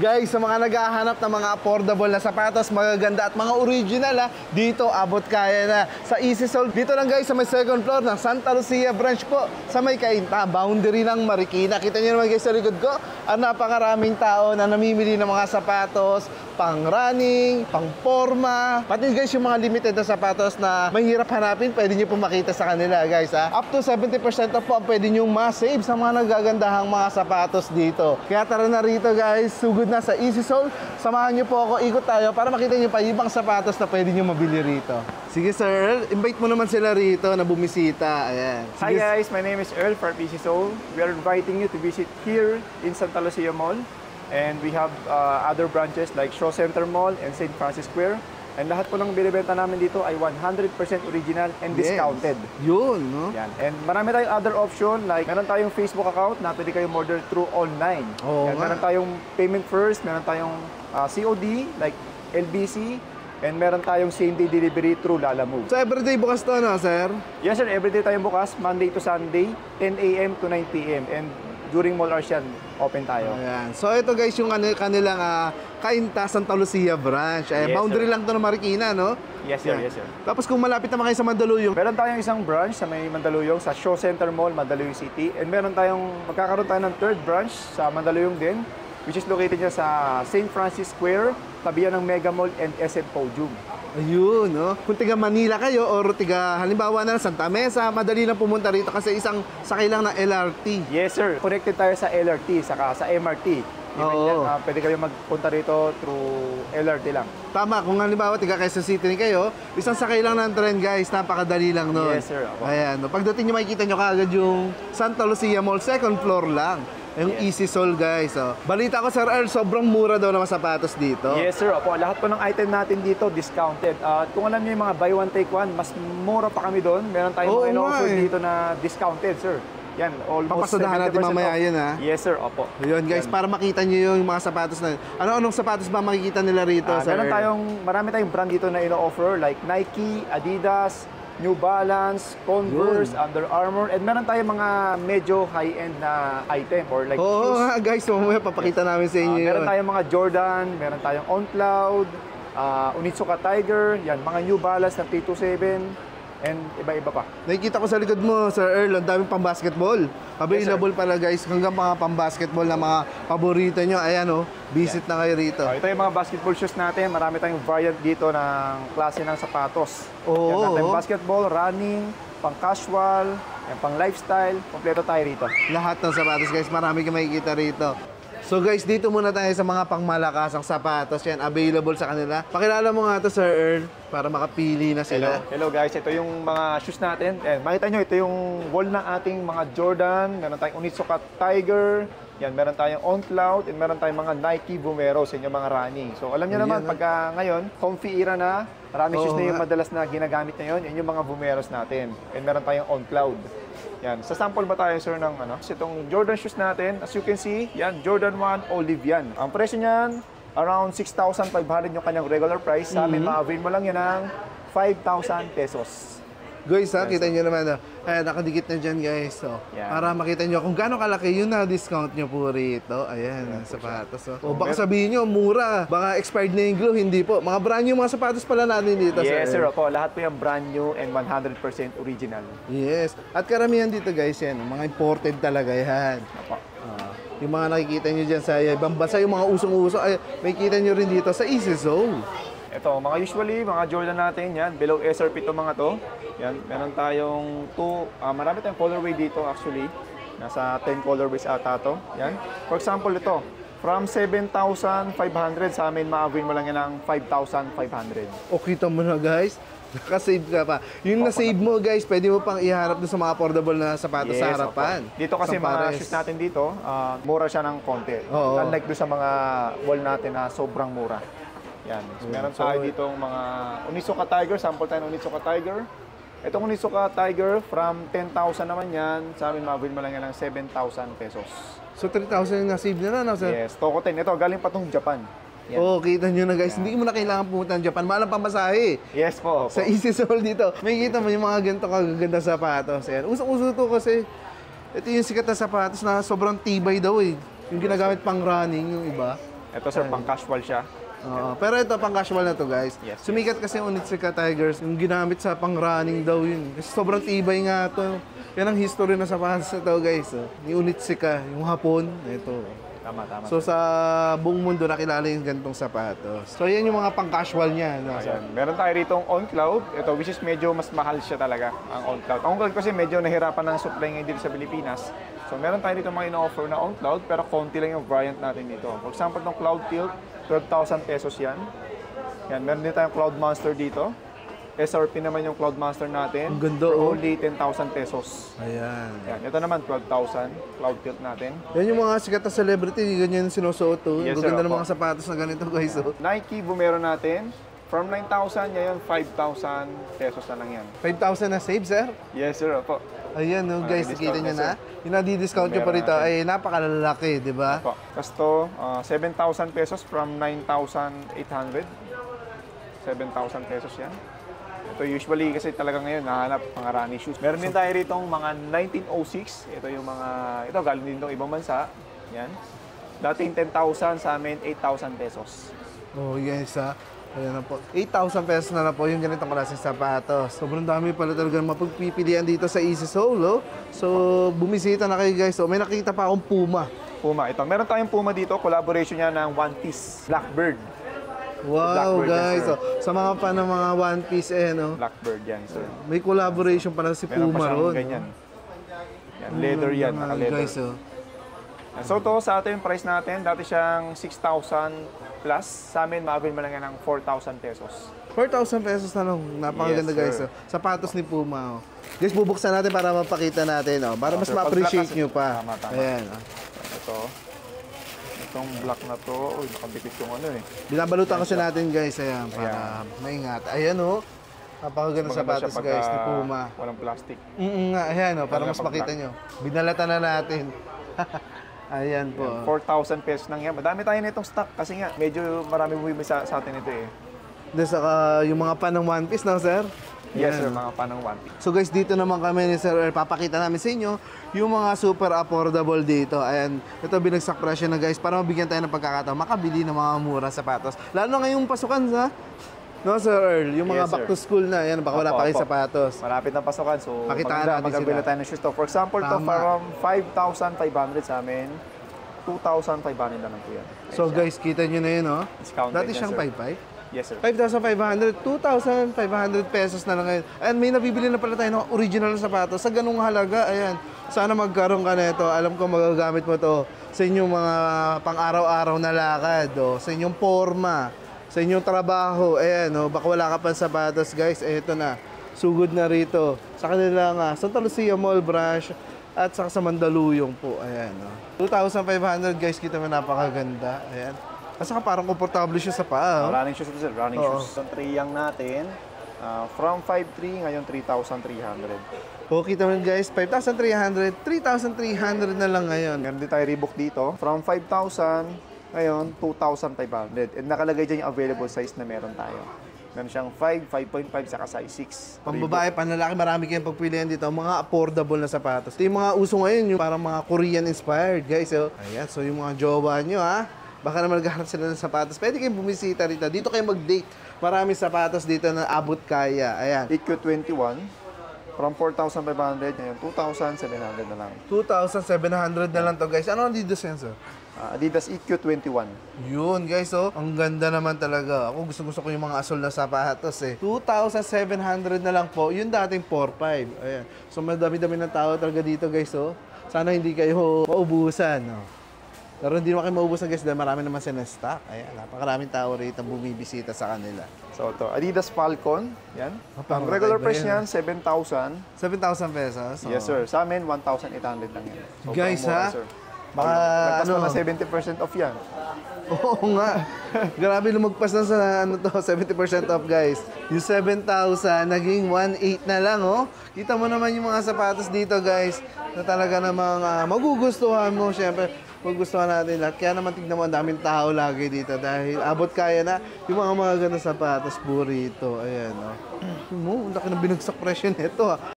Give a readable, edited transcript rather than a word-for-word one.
Guys, sa mga naghahanap ng mga affordable na sapatos, magaganda at mga original dito abot kaya na sa Easy Soul. Dito lang guys sa may second floor ng Santa Lucia branch po sa may Cainta, boundary ng Marikina. Kita nyo naman guys sa likod ko, ang napakaraming tao na namimili ng mga sapatos, pang running, pang forma. Pati guys yung mga limited na sapatos na mahirap hanapin, pwede nyo po makita sa kanila guys Up to 70% off po ang pwede nyo ma-save sa mga nagagandahang mga sapatos dito. Kaya tara na rito guys, sugod na sa Easy Soul. Samahan nyo po ako, ikot tayo para makita nyo pa ibang sapatos na pwede nyo mabili rito. Sige Sir Earl, invite mo naman sila rito na bumisita. Ayan. Hi Sige. guys, my name is Earl from Easy Soul. We are inviting you to visit here in Santa Lucia Mall. And we have other branches like Shaw Center Mall and St. Francis Square. And lahat po ng binibenta namin dito ay 100% original and discounted. Yun, no? Yan. And marami tayong other option, like meron tayong Facebook account na pwede kayong order through online. Oo, Meron tayong payment first, meron tayong COD, like LBC, and meron tayong same-day delivery through Lalamove. So everyday bukas to, no, sir? Yes sir, everyday tayong bukas, Monday to Sunday, 10 a.m. to 9 p.m. And during mall hours yan, open tayo. Ayan. So ito guys yung kanilang Cainta, Santa Lucia branch. Yes, boundary sir. lang to ng Marikina, no? Yes sir, yes sir. Tapos kung malapit naman kayo sa Mandaluyong, Meron tayong isang branch sa may Mandaluyong, sa Shaw Center Mall, Mandaluyong City. And magkakaroon tayo ng third branch sa Mandaluyong din, which is located niya sa St. Francis Square, tabihan ng Mega Mall and SM Podium. ayun, no? Kung tiga Manila kayo or tiga halimbawa na Santa Mesa, madali lang pumunta rito kasi isang sakay lang ng LRT. Yes sir, connected tayo sa LRT, saka sa MRT. Even yan, pwede kayo magpunta rito through LRT lang. Tama, kung halimbawa tiga Quezon City kayo, isang sakay lang ng tren guys, napakadali lang nun. Yes sir. Ako. Ayan, no? Pagdating nyo makikita nyo kaagad yung Santa Lucia Mall, second floor lang. Yung Easy Soul guys. Balita ko Sir Earl, sobrang mura daw ng sapatos dito. Yes sir, opo. Lahat po ng item natin dito discounted. At kung alam niyo yung mga buy one take one, mas mura pa kami doon. Meron tayong mga offer dito na discounted sir. Yan, almost 70% Papasadahan natin mamaya off. yun Yes sir, opo. Ayun guys, para makita nyo yung mga sapatos na Anong sapatos ba makikita nila rito, Sir Earl? Marami tayong brand dito na ino-offer like Nike, Adidas, New Balance, Converse, Under Armour, and meron tayong mga medyo high-end na item or like Oo shoes. nga guys, mamaya papakita namin sa inyo Meron yun. tayong mga Jordan, meron tayong On Cloud, Onitsuka Tiger, yan, mga New Balance na 327, and iba-iba pa. Nakikita ko sa likod mo, Sir Earl, ang daming pang-basketball. Available pala guys, hanggang mga pang-basketball na mga paborito nyo. Ayan visit na kayo rito. Ito yung mga basketball shoes natin. Marami tayong variant dito ng klase ng sapatos. Oo. Yan, tayong basketball, running, pang-casual, pang-lifestyle. Kompleto tayo rito. Lahat ng sapatos guys, marami kang makikita rito. So guys, dito muna tayo sa mga pangmalakasang sapatos. Yan, available sa kanila. Pakilala mo nga to Sir Earl, para makapili na sila. Hello guys, ito yung mga shoes natin. Makita nyo, ito yung wall ng ating mga Jordan. Meron tayong Onitsuka Tiger. Yan, meron tayong On Cloud. And meron tayong mga Nike Vomero sa inyong mga running. So alam nyo naman, pagka ngayon, comfy era na. Maraming shoes na yung madalas na ginagamit ngayon. Yan yung mga Vomeros natin. And meron tayong On Cloud. Yan, sa sample ba tayo sir ng itong Jordan shoes natin, as you can see, yan, Jordan 1 Olive yan. Ang presyo niyan, around 6,500 yung kanyang regular price. Sa amin, ma-avail mo lang yan ng 5,000 pesos. Guys kita nyo naman, ayan, nakadikit na dyan guys. Para makita nyo kung gaano kalaki yun na discount nyo po rito. Ayan, sapatos. O baka sabihin nyo, mura. Baka expired na yung glue, hindi po. Mga brand new mga sapatos pala natin dito. Yes sir, opo. Lahat po yung brand new and 100% original. Yes. At karamihan dito guys yan, mga imported talaga yan. Opo. Yung mga nakikita nyo dyan sa ibang bansa, yung mga usong-uso, ay makikita nyo rin dito sa Easy Soul. Ito, mga Jordan natin, yan, below SRP to mga to. Yan, meron tayong marami tayong colorway dito actually. Nasa 10 colorways ata to. Yan. For example, ito, from 7,500 sa amin, ma-avail mo lang yan ng 5,500. O kita mo na guys, nakasave ka pa. Yung na-save mo guys, pwede mo pang iharap doon sa mga affordable na sapatos sa harapan. Okay. Dito kasi mga shoes natin dito, mura siya ng konti. Unlike doon sa mga wall natin na sobrang mura. Yan. So, meron tayo dito mga Onitsuka Tiger. Sample tayo ng Onitsuka Tiger. Itong Onitsuka Tiger, from 10,000 naman yan. Sa amin, ma-avail mo lang yan ng 7,000 pesos. So, 3,000 yung na-save na na, sir? Yes. Toko 10. Ito, galing pa itong Japan. Yan. Kita nyo na guys. Hindi mo na kailangan pumunta ng Japan. Malang pamasahe. Yes po. Sa Easy Soul dito. May kita mo yung mga ganito kagaganda sapatos. Ayan. Usong-uso to kasi ito yung sikat na sapatos na sobrang tibay daw eh. Yung ginagamit pang running, yung iba. Ito sir, pang casual siya. Oo. Pero ito, pang casual na to guys. Yes, Sumikat kasi yung Onitsuka Tigers, yung ginamit sa pang running daw yun. Kasi sobrang tibay nga to. Yan ang history na sapatos na to guys. Oh. Yung Onitsuka, yung hapon, ito. Tama. So sa buong mundo nakilala yung ganitong sapatos. So yan yung mga pang casual niya. No? Ayan. Meron tayo rito On Cloud. Ito, which is medyo mas mahal siya talaga, ang On Cloud. On Cloud kasi medyo nahirapan ng supply ngayon dito sa Pilipinas. So meron tayo dito mga ino-offer na On Cloud, pero konti lang yung variant natin dito. For example, itong Cloud Tilt, 12,000 pesos yan. Yan, meron din tayong Cloud Monster dito. SRP naman yung Cloud Monster natin. Ang ganda, for oh. only 10,000 pesos. Ayan. Yan, ito naman 12,000 Cloud Tilt natin. Yan yung mga sikat na celebrity, ganyan sinusuot to. Yes, Ang sir, ganda ng opo. mga sapatos na ganito guys. Oh. Nike Vomero natin, from 9,000 ngayon 5,000 pesos na lang yan. 5,000 na save, sir? Yes sir, opo. Ayan, no, guys, discount nakita nyo na, na. Yung nadi-discount nyo pa rito ay napakalalaki, di ba? Opo. Tapos to, 7,000 pesos from 9,800. 7,000 pesos yan. Ito usually kasi talaga ngayon nahanap mga running shoes. Meron din tayo ritong mga 1906. Ito yung mga, ito galing din itong ibang bansa. Yan. Dating 10,000 sa amin, 8,000 pesos. Oh, yes, ha. Ayan na po. 8,000 pesos na po yung ganitong klaseng sapatos. Sobrang dami pala talaga mapagpipilian dito sa Easy Soul. So, bumisita na kayo guys. So, may nakita pa akong Puma. Puma. Ito. Meron tayong Puma dito. Collaboration niya ng One Piece. Blackbird. Wow, Blackbird, guys. yes, sir. So, sa mga fan ng mga One Piece, no? Blackbird yan, sir. May collaboration pala si Meron pa Puma siyang ron. ganyan. Yan, leather yan. Naka-leather. Guys, oh. So to sa atin, price natin, dati siyang 6,000 plus. Sa amin, ma-avail mo lang yan ng 4,000 pesos. 4,000 pesos na lang. Napakaganda Yes, guys. sir. Oh. Sapatos ni Puma. Oh. Guys, bubuksan natin para mapakita natin. Oh. Para mas sir, ma-appreciate pag black nyo pa. kasi- Tama. Ayan. Oh. Ito. Itong black na to, uy, nakadikit yung ano eh. Binabalutan kasi natin guys. Ayan, para maingat. Ayan oh. Napakaganda Maganda sapatos siya guys ni pagka Puma. walang plastic. Nga, ayan oh. Para Talaga mas pag makita black. nyo. Binalatan na natin. Ayan po. Yan, 4,000 pesos nang yan. Madami tayo nitong stock kasi nga, medyo marami bumibili sa atin ito eh. Then saka yung mga pan ng One Piece, no sir? Yes Ayan. sir, mga panang One Piece. So guys, dito naman kami ni Sir Earl, papakita namin sa inyo yung mga super affordable dito. Ayan, ito binagsak presyo na guys para mabigyan tayo ng pagkakataon makabili ng mga mura sapatos. Lalo na ngayong pasukan sa no Sir Earl, yung mga Yes, back sir. to school na, ayan, baka wala Opo, pa kayong opo. sapatos. Malapit na pasokan, so Pakitaan maganda, natin magabili sila. tayo ng shoes to. For example, to Tama. from 5,500 sa amin, 2,500 na lang po yan. So guys, kita nyo na yun, no? Discounted Dati yan, siyang sir. 5,500. Yes sir. 5,500, 2,500 pesos na lang ngayon. And may nabibili na pala tayo ng original na sapatos sa ganung halaga. Ayan, sana magkaroon ka nito. Alam ko magagamit mo to sa inyong mga pang-araw-araw na lakad, sa inyong forma, sa inyong trabaho. Ayan, baka wala ka pang sapatos, guys. Eto na, sugod na rito. Sa kanila nga, Santa Lucia Mall Branch at saka sa Mandaluyong po. Ayan, 2,500 guys, kita mo napakaganda. Ayan. At saka parang komportable siya sa paa. Running shoes ito sir, running Oo. shoes. Itong triyang natin, from 5,300 ngayon 3,300. O, kita mo guys, 5,300, 3,300 na lang ngayon. Meron din tayo Reebok dito, from 5,000 ngayon 2,500. And nakalagay dyan yung available size na meron tayo. Meron siyang 5, 5.5, saka size 6. Pambabae, panlalaki, marami kayong pagpilian dito. Mga affordable na sapatos. Ito yung mga uso ngayon, yung parang mga Korean inspired, guys. Oh. Ayan, so yung mga jowa nyo, ha? Baka naman naghahanap sila ng sapatos. Pwede kayong bumisita rito. Dito kayo mag-date. Maraming sapatos dito na abot kaya. Ayan. EQ21, from 4,500 ngayon 2,700 na lang. 2,700 na lang to, guys. Ano ang dito sensor? Adidas EQ21. Yun, guys, oh. Ang ganda naman talaga. Ako gusto ko yung mga asol na sapatos, eh. 2,700 na lang po. Yung dating 4,500. Ayan. So, madami-dami ng tao talaga dito, guys, oh. Sana hindi kayo maubusan, no? Pero hindi naman kayo maubusan, guys, dahil marami naman sila stock. Ayan, napakaraming tao rito bumibisita sa kanila. So ito, Adidas Falcon, yan. parang Ang regular kakaiba price yan. niyan 7,000. 7,000 pesos. Oh. Yes sir. Sa amin 1,800 lang yan. So, Guys, mura, ha? sir. Baka, Lagpas ano? pa na 70% off yan. Oo nga. Grabe lumagpas na sa ano to, 70% off guys. Yung 7,000 naging 1,800 na lang, oh. Kita mo naman yung mga sapatos dito guys na talaga namang magugustuhan mo. Siyempre, magugustuhan natin lahat. Kaya naman tignan mo, ang daming tao lagi dito dahil abot kaya na yung mga magaganda sapatos po rito. Ayan, oh. Mo, ang laki ng binagsak presyo nito, ah.